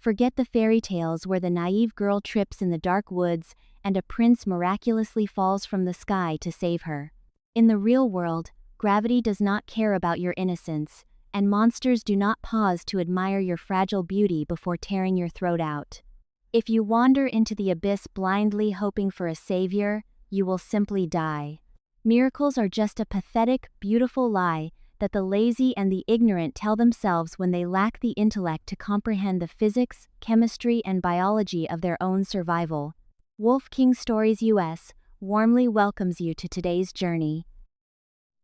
Forget the fairy tales where the naive girl trips in the dark woods and a prince miraculously falls from the sky to save her. In the real world, gravity does not care about your innocence, and monsters do not pause to admire your fragile beauty before tearing your throat out. If you wander into the abyss blindly hoping for a savior, you will simply die. Miracles are just a pathetic, beautiful lie that the lazy and the ignorant tell themselves when they lack the intellect to comprehend the physics, chemistry, and biology of their own survival. Wolf King Stories US warmly welcomes you to today's journey.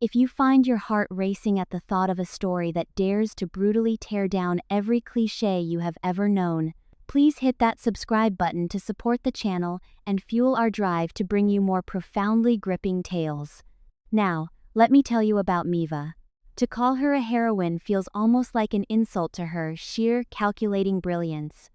If you find your heart racing at the thought of a story that dares to brutally tear down every cliché you have ever known, please hit that subscribe button to support the channel and fuel our drive to bring you more profoundly gripping tales. Now, let me tell you about Meva. To call her a heroine feels almost like an insult to her sheer, calculating brilliance.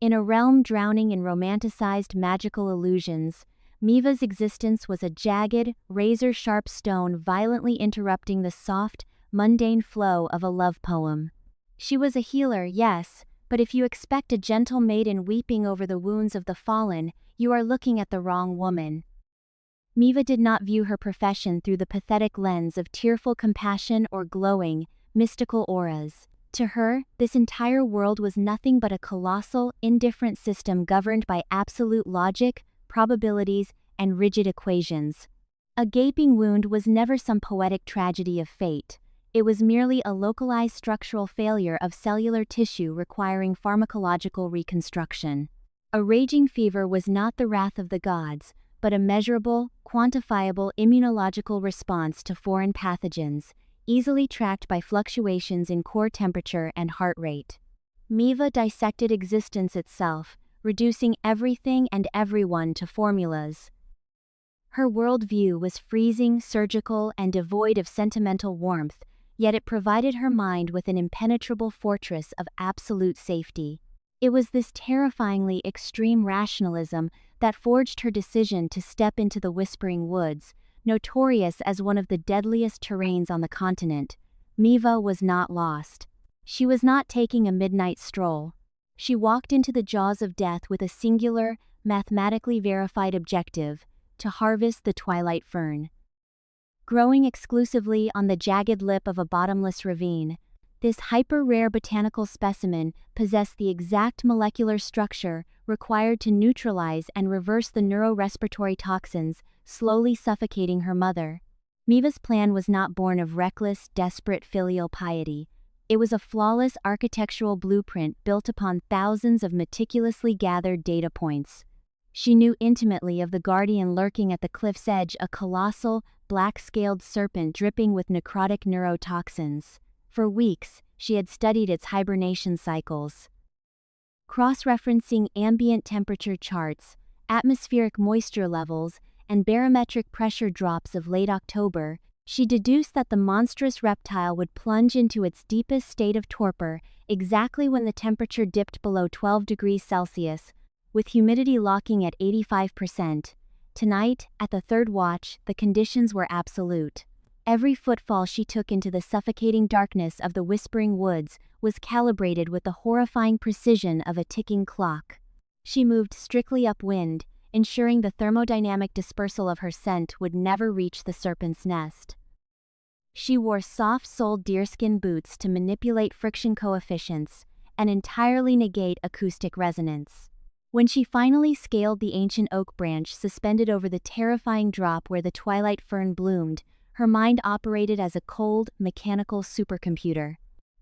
In a realm drowning in romanticized magical illusions, Meva's existence was a jagged, razor-sharp stone violently interrupting the soft, mundane flow of a love poem. She was a healer, yes, but if you expect a gentle maiden weeping over the wounds of the fallen, you are looking at the wrong woman. Meva did not view her profession through the pathetic lens of tearful compassion or glowing, mystical auras. To her, this entire world was nothing but a colossal, indifferent system governed by absolute logic, probabilities, and rigid equations. A gaping wound was never some poetic tragedy of fate. It was merely a localized structural failure of cellular tissue requiring pharmacological reconstruction. A raging fever was not the wrath of the gods, but a measurable, quantifiable immunological response to foreign pathogens, easily tracked by fluctuations in core temperature and heart rate. Meva dissected existence itself, reducing everything and everyone to formulas. Her worldview was freezing, surgical, and devoid of sentimental warmth, yet it provided her mind with an impenetrable fortress of absolute safety. It was this terrifyingly extreme rationalism that forged her decision to step into the Whispering Woods, notorious as one of the deadliest terrains on the continent. Meva was not lost. She was not taking a midnight stroll. She walked into the jaws of death with a singular, mathematically verified objective: to harvest the Twilight Fern. Growing exclusively on the jagged lip of a bottomless ravine, this hyper-rare botanical specimen possessed the exact molecular structure required to neutralize and reverse the neurorespiratory toxins slowly suffocating her mother. Meva's plan was not born of reckless, desperate filial piety. It was a flawless architectural blueprint built upon thousands of meticulously gathered data points. She knew intimately of the guardian lurking at the cliff's edge, a colossal, black-scaled serpent dripping with necrotic neurotoxins. For weeks, she had studied its hibernation cycles. Cross-referencing ambient temperature charts, atmospheric moisture levels, and barometric pressure drops of late October, she deduced that the monstrous reptile would plunge into its deepest state of torpor exactly when the temperature dipped below 12 degrees Celsius, with humidity locking at 85%. Tonight, at the third watch, the conditions were absolute. Every footfall she took into the suffocating darkness of the Whispering Woods was calibrated with the horrifying precision of a ticking clock. She moved strictly upwind, ensuring the thermodynamic dispersal of her scent would never reach the serpent's nest. She wore soft-soled deerskin boots to manipulate friction coefficients and entirely negate acoustic resonance. When she finally scaled the ancient oak branch suspended over the terrifying drop where the Twilight Fern bloomed, her mind operated as a cold, mechanical supercomputer.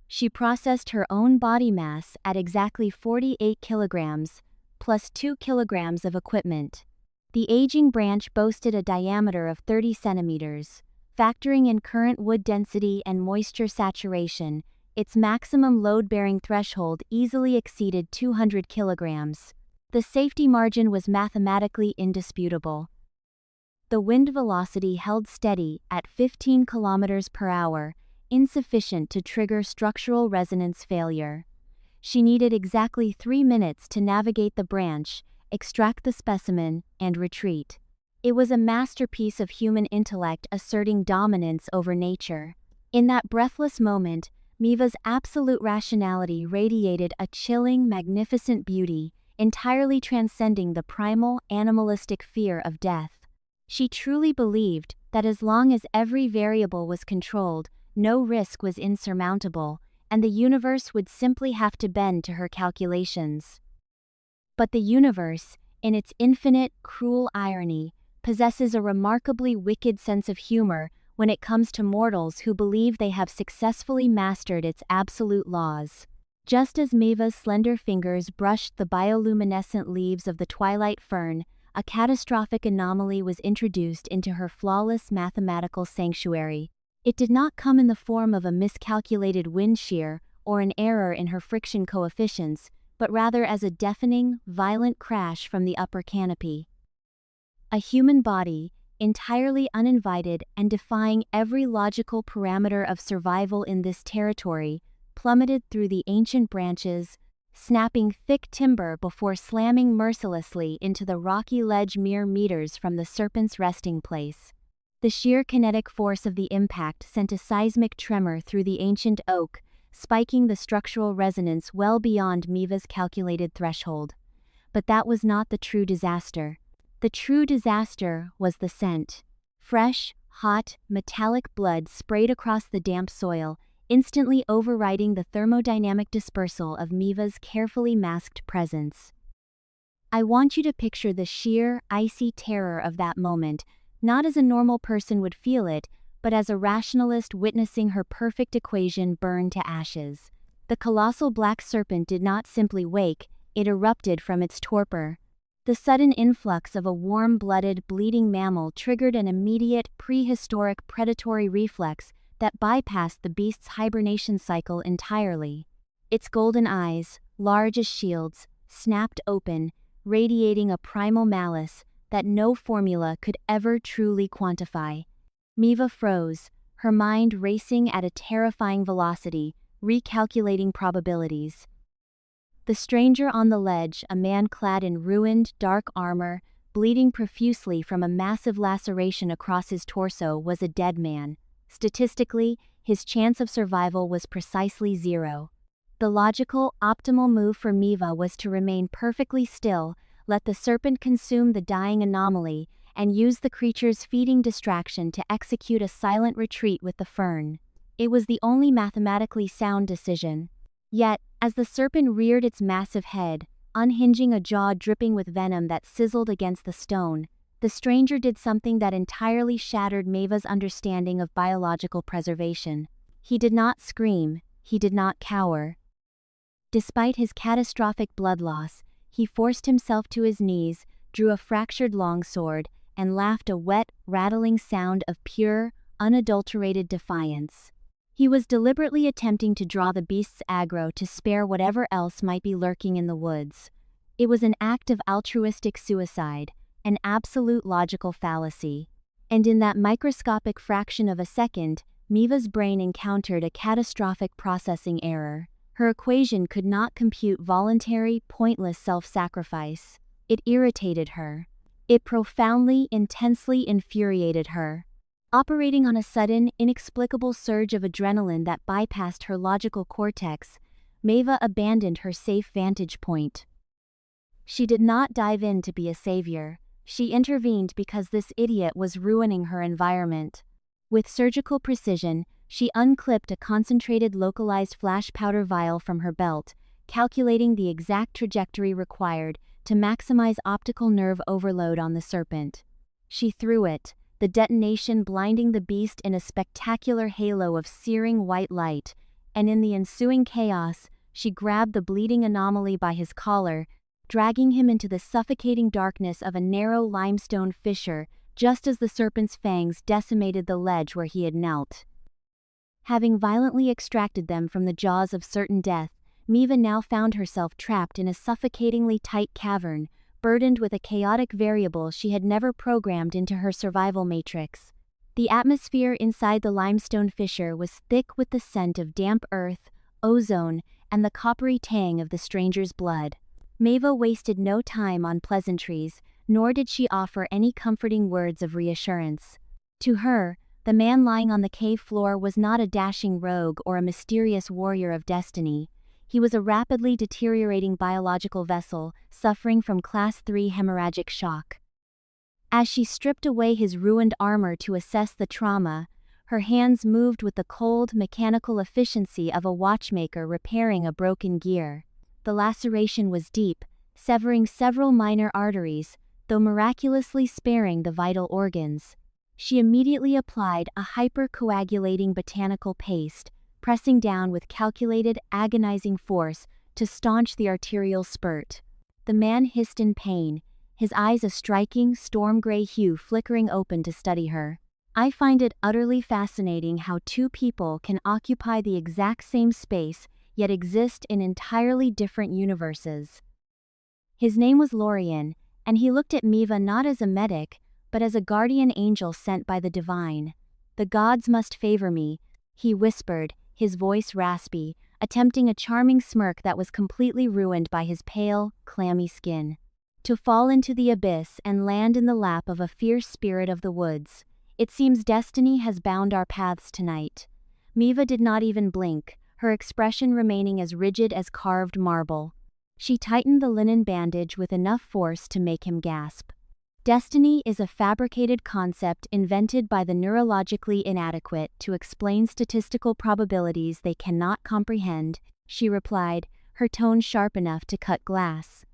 She processed her own body mass at exactly 48 kilograms, plus 2 kilograms of equipment. The aging branch boasted a diameter of 30 centimeters. Factoring in current wood density and moisture saturation, its maximum load-bearing threshold easily exceeded 200 kilograms. The safety margin was mathematically indisputable. The wind velocity held steady at 15 kilometers per hour, insufficient to trigger structural resonance failure. She needed exactly 3 minutes to navigate the branch, extract the specimen, and retreat. It was a masterpiece of human intellect asserting dominance over nature. In that breathless moment, Meva's absolute rationality radiated a chilling, magnificent beauty, entirely transcending the primal, animalistic fear of death. She truly believed that as long as every variable was controlled, no risk was insurmountable, and the universe would simply have to bend to her calculations. But the universe, in its infinite, cruel irony, possesses a remarkably wicked sense of humor when it comes to mortals who believe they have successfully mastered its absolute laws. Just as Meva's slender fingers brushed the bioluminescent leaves of the Twilight Fern, a catastrophic anomaly was introduced into her flawless mathematical sanctuary. It did not come in the form of a miscalculated wind shear or an error in her friction coefficients, but rather as a deafening, violent crash from the upper canopy. A human body, entirely uninvited and defying every logical parameter of survival in this territory, plummeted through the ancient branches, snapping thick timber before slamming mercilessly into the rocky ledge mere meters from the serpent's resting place. The sheer kinetic force of the impact sent a seismic tremor through the ancient oak, spiking the structural resonance well beyond Meva's calculated threshold. But that was not the true disaster. The true disaster was the scent. Fresh, hot, metallic blood sprayed across the damp soil, instantly overriding the thermodynamic dispersal of Meva's carefully masked presence. I want you to picture the sheer, icy terror of that moment, not as a normal person would feel it, but as a rationalist witnessing her perfect equation burn to ashes. The colossal black serpent did not simply wake, it erupted from its torpor. The sudden influx of a warm-blooded, bleeding mammal triggered an immediate, prehistoric predatory reflex that bypassed the beast's hibernation cycle entirely. Its golden eyes, large as shields, snapped open, radiating a primal malice that no formula could ever truly quantify. Meva froze, her mind racing at a terrifying velocity, recalculating probabilities. The stranger on the ledge, a man clad in ruined, dark armor, bleeding profusely from a massive laceration across his torso, was a dead man. Statistically, his chance of survival was precisely 0. The logical, optimal move for Meva was to remain perfectly still, let the serpent consume the dying anomaly, and use the creature's feeding distraction to execute a silent retreat with the fern. It was the only mathematically sound decision. Yet, as the serpent reared its massive head, unhinging a jaw dripping with venom that sizzled against the stone, the stranger did something that entirely shattered Meva's understanding of biological preservation. He did not scream, he did not cower. Despite his catastrophic blood loss, he forced himself to his knees, drew a fractured longsword, and laughed a wet, rattling sound of pure, unadulterated defiance. He was deliberately attempting to draw the beast's aggro to spare whatever else might be lurking in the woods. It was an act of altruistic suicide, an absolute logical fallacy. And in that microscopic fraction of a second, Meva's brain encountered a catastrophic processing error. Her equation could not compute voluntary, pointless self-sacrifice. It irritated her. It profoundly, intensely infuriated her. Operating on a sudden, inexplicable surge of adrenaline that bypassed her logical cortex, Meva abandoned her safe vantage point. She did not dive in to be a savior. She intervened because this idiot was ruining her environment. With surgical precision, she unclipped a concentrated localized flash powder vial from her belt, calculating the exact trajectory required to maximize optical nerve overload on the serpent. She threw it, the detonation blinding the beast in a spectacular halo of searing white light, and in the ensuing chaos, she grabbed the bleeding anomaly by his collar, dragging him into the suffocating darkness of a narrow limestone fissure just as the serpent's fangs decimated the ledge where he had knelt. Having violently extracted them from the jaws of certain death, Meva now found herself trapped in a suffocatingly tight cavern, burdened with a chaotic variable she had never programmed into her survival matrix. The atmosphere inside the limestone fissure was thick with the scent of damp earth, ozone, and the coppery tang of the stranger's blood. Meva wasted no time on pleasantries, nor did she offer any comforting words of reassurance. To her, The man lying on the cave floor was not a dashing rogue or a mysterious warrior of destiny. He was a rapidly deteriorating biological vessel, suffering from Class 3 hemorrhagic shock. As she stripped away his ruined armor to assess the trauma, her hands moved with the cold, mechanical efficiency of a watchmaker repairing a broken gear. The laceration was deep, severing several minor arteries, though miraculously sparing the vital organs. She immediately applied a hypercoagulating botanical paste, pressing down with calculated, agonizing force to staunch the arterial spurt. The man hissed in pain, his eyes a striking, storm-gray hue flickering open to study her. I find it utterly fascinating how two people can occupy the exact same space, yet exist in entirely different universes. His name was Lorian, and he looked at Meva not as a medic, but as a guardian angel sent by the divine. "The gods must favor me," he whispered, his voice raspy, attempting a charming smirk that was completely ruined by his pale, clammy skin. "To fall into the abyss and land in the lap of a fierce spirit of the woods. It seems destiny has bound our paths tonight." Meva did not even blink, her expression remaining as rigid as carved marble. She tightened the linen bandage with enough force to make him gasp. "Destiny is a fabricated concept invented by the neurologically inadequate to explain statistical probabilities they cannot comprehend," she replied, her tone sharp enough to cut glass.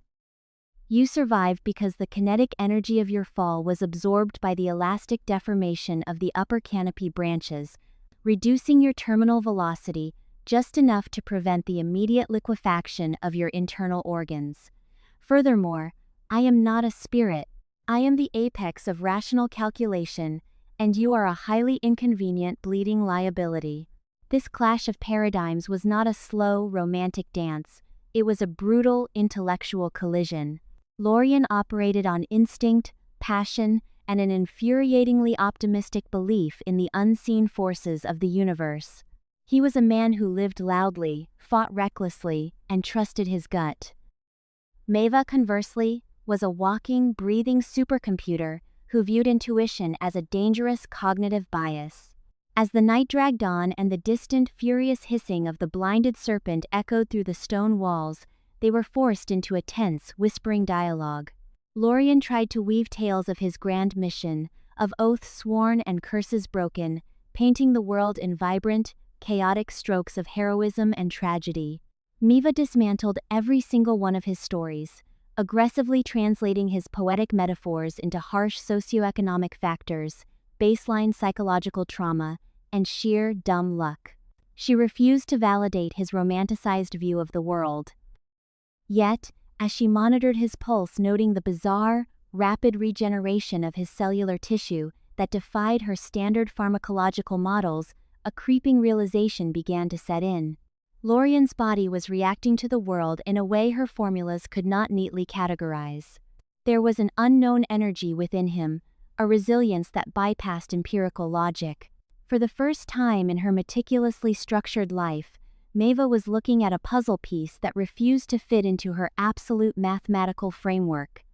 "You survived because the kinetic energy of your fall was absorbed by the elastic deformation of the upper canopy branches, reducing your terminal velocity just enough to prevent the immediate liquefaction of your internal organs. Furthermore, I am not a spirit. I am the apex of rational calculation, and you are a highly inconvenient bleeding liability." This clash of paradigms was not a slow, romantic dance. It was a brutal, intellectual collision. Lorian operated on instinct, passion, and an infuriatingly optimistic belief in the unseen forces of the universe. He was a man who lived loudly, fought recklessly, and trusted his gut. Meva, conversely, was a walking, breathing supercomputer who viewed intuition as a dangerous cognitive bias. As the night dragged on and the distant, furious hissing of the blinded serpent echoed through the stone walls, they were forced into a tense, whispering dialogue. Lorian tried to weave tales of his grand mission, of oaths sworn and curses broken, painting the world in vibrant, chaotic strokes of heroism and tragedy. Meva dismantled every single one of his stories, aggressively translating his poetic metaphors into harsh socioeconomic factors, baseline psychological trauma, and sheer dumb luck. She refused to validate his romanticized view of the world. Yet, as she monitored his pulse, noting the bizarre, rapid regeneration of his cellular tissue that defied her standard pharmacological models, a creeping realization began to set in. Lorian's body was reacting to the world in a way her formulas could not neatly categorize. There was an unknown energy within him, a resilience that bypassed empirical logic. For the first time in her meticulously structured life, Meva was looking at a puzzle piece that refused to fit into her absolute mathematical framework.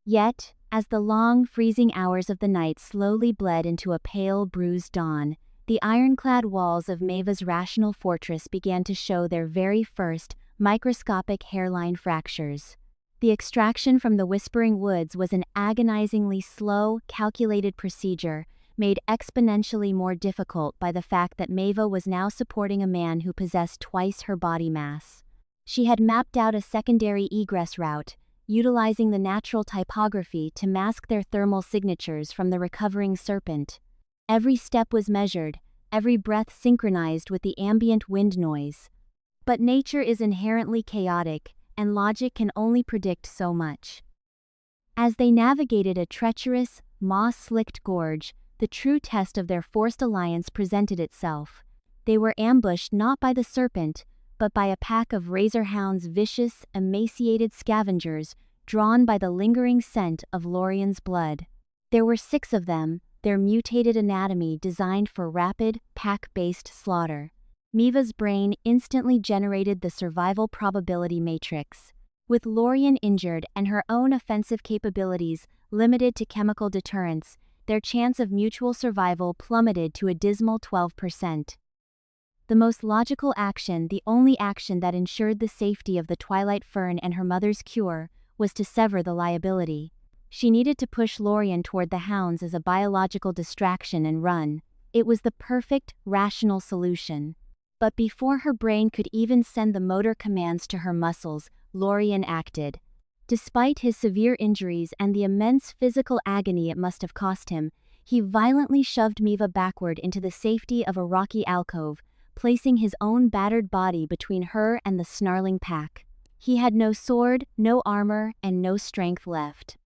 Yet, as the long, freezing hours of the night slowly bled into a pale, bruised dawn, the ironclad walls of Meva's rational fortress began to show their very first, microscopic hairline fractures. The extraction from the Whispering Woods was an agonizingly slow, calculated procedure, made exponentially more difficult by the fact that Meva was now supporting a man who possessed twice her body mass. She had mapped out a secondary egress route, utilizing the natural typography to mask their thermal signatures from the recovering serpent. Every step was measured, every breath synchronized with the ambient wind noise. But nature is inherently chaotic, and logic can only predict so much. As they navigated a treacherous, moss-slicked gorge, the true test of their forced alliance presented itself. They were ambushed not by the serpent, but by a pack of Razorhound's vicious, emaciated scavengers, drawn by the lingering scent of Lorian's blood. There were 6 of them, their mutated anatomy designed for rapid, pack-based slaughter. Meva's brain instantly generated the survival probability matrix. With Lorian injured and her own offensive capabilities limited to chemical deterrence, their chance of mutual survival plummeted to a dismal 12%. The most logical action, the only action that ensured the safety of the Twilight Fern and her mother's cure, was to sever the liability. She needed to push Lorian toward the hounds as a biological distraction and run. It was the perfect, rational solution. But before her brain could even send the motor commands to her muscles, Lorian acted. Despite his severe injuries and the immense physical agony it must have cost him, he violently shoved Meva backward into the safety of a rocky alcove, placing his own battered body between her and the snarling pack. He had no sword, no armor, and no strength left.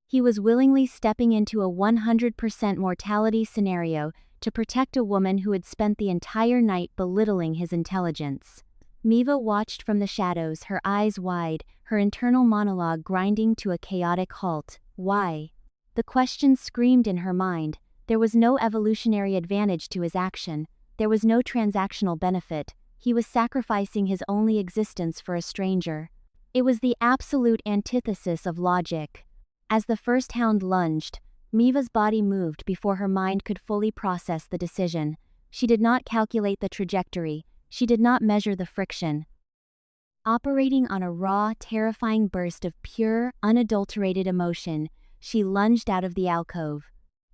He was willingly stepping into a 100% mortality scenario to protect a woman who had spent the entire night belittling his intelligence. Meva watched from the shadows, her eyes wide, her internal monologue grinding to a chaotic halt. Why? The question screamed in her mind. There was no evolutionary advantage to his action. There was no transactional benefit. He was sacrificing his only existence for a stranger. It was the absolute antithesis of logic. As the first hound lunged, Meva's body moved before her mind could fully process the decision. She did not calculate the trajectory. She did not measure the friction. Operating on a raw, terrifying burst of pure, unadulterated emotion, she lunged out of the alcove.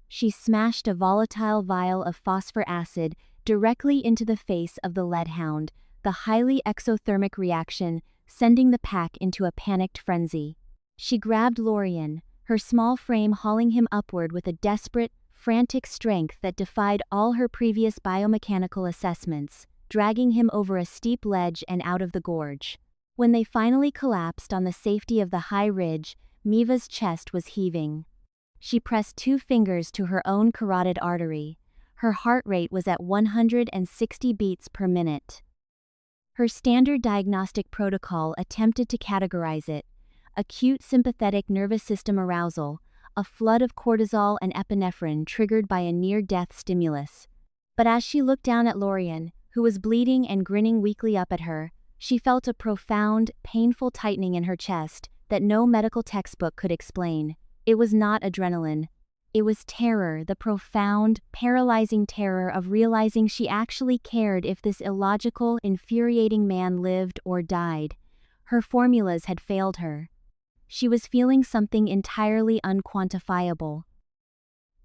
She smashed a volatile vial of phosphor acid directly into the face of the lead hound, the highly exothermic reaction sending the pack into a panicked frenzy. She grabbed Lorian, her small frame hauling him upward with a desperate, frantic strength that defied all her previous biomechanical assessments, dragging him over a steep ledge and out of the gorge. When they finally collapsed on the safety of the high ridge, Meva's chest was heaving. She pressed 2 fingers to her own carotid artery. Her heart rate was at 160 beats per minute. Her standard diagnostic protocol attempted to categorize it: acute sympathetic nervous system arousal, a flood of cortisol and epinephrine triggered by a near-death stimulus. But as she looked down at Lorian, who was bleeding and grinning weakly up at her, she felt a profound, painful tightening in her chest that no medical textbook could explain. It was not adrenaline. It was terror, the profound, paralyzing terror of realizing she actually cared if this illogical, infuriating man lived or died. Her formulas had failed her. She was feeling something entirely unquantifiable.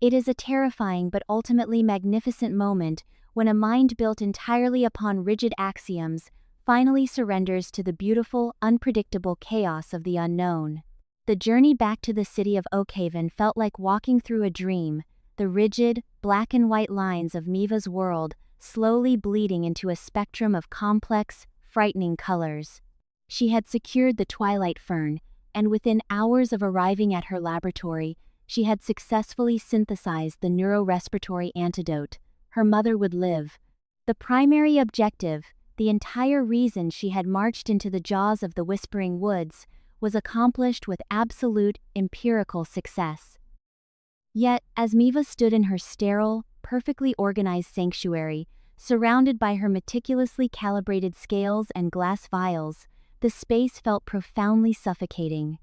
It is a terrifying but ultimately magnificent moment when a mind built entirely upon rigid axioms finally surrenders to the beautiful, unpredictable chaos of the unknown. The journey back to the city of Oakhaven felt like walking through a dream, the rigid, black and white lines of Meva's world slowly bleeding into a spectrum of complex, frightening colors. She had secured the Twilight Fern, and within hours of arriving at her laboratory, she had successfully synthesized the neurorespiratory antidote. Her mother would live. The primary objective, the entire reason she had marched into the jaws of the Whispering Woods, was accomplished with absolute, empirical success. Yet, as Meva stood in her sterile, perfectly organized sanctuary, surrounded by her meticulously calibrated scales and glass vials, the space felt profoundly suffocating.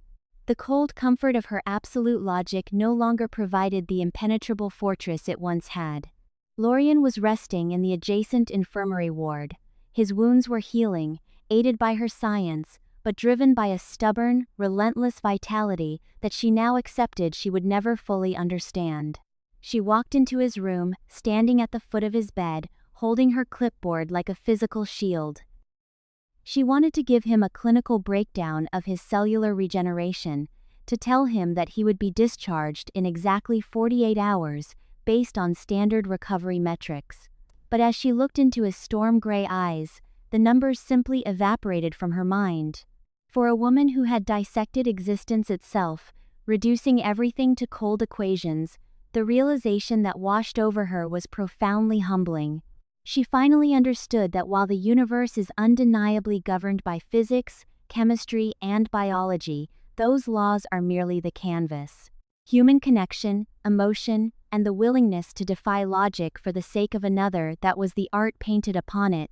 The cold comfort of her absolute logic no longer provided the impenetrable fortress it once had. Lorian was resting in the adjacent infirmary ward. His wounds were healing, aided by her science, but driven by a stubborn, relentless vitality that she now accepted she would never fully understand. She walked into his room, standing at the foot of his bed, holding her clipboard like a physical shield. She wanted to give him a clinical breakdown of his cellular regeneration, to tell him that he would be discharged in exactly 48 hours, based on standard recovery metrics. But as she looked into his storm-gray eyes, the numbers simply evaporated from her mind. For a woman who had dissected existence itself, reducing everything to cold equations, the realization that washed over her was profoundly humbling. She finally understood that while the universe is undeniably governed by physics, chemistry, and biology, those laws are merely the canvas. Human connection, emotion, and the willingness to defy logic for the sake of another, that was the art painted upon it.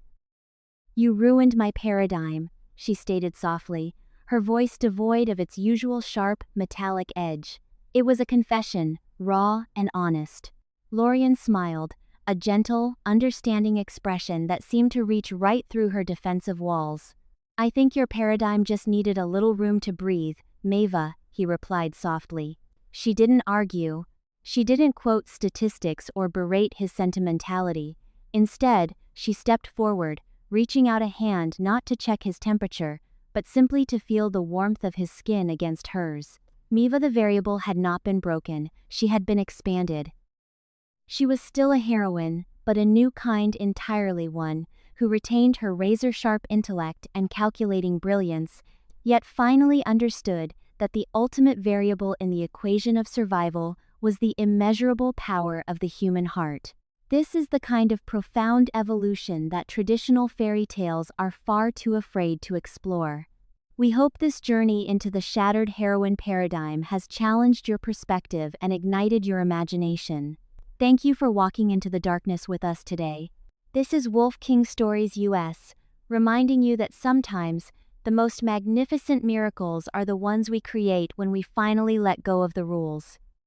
"You ruined my paradigm," she stated softly, her voice devoid of its usual sharp, metallic edge. It was a confession, raw and honest. Lorian smiled, a gentle, understanding expression that seemed to reach right through her defensive walls. I think your paradigm just needed a little room to breathe, Meva, he replied softly. She didn't argue. She didn't quote statistics or berate his sentimentality. Instead, she stepped forward, reaching out a hand not to check his temperature, but simply to feel the warmth of his skin against hers. Meva the variable had not been broken, she had been expanded. She was still a heroine, but a new kind entirely, one who retained her razor-sharp intellect and calculating brilliance, yet finally understood that the ultimate variable in the equation of survival was the immeasurable power of the human heart. This is the kind of profound evolution that traditional fairy tales are far too afraid to explore. We hope this journey into the shattered heroine paradigm has challenged your perspective and ignited your imagination. Thank you for walking into the darkness with us today. This is Wolf King Stories US, reminding you that sometimes the most magnificent miracles are the ones we create when we finally let go of the rules.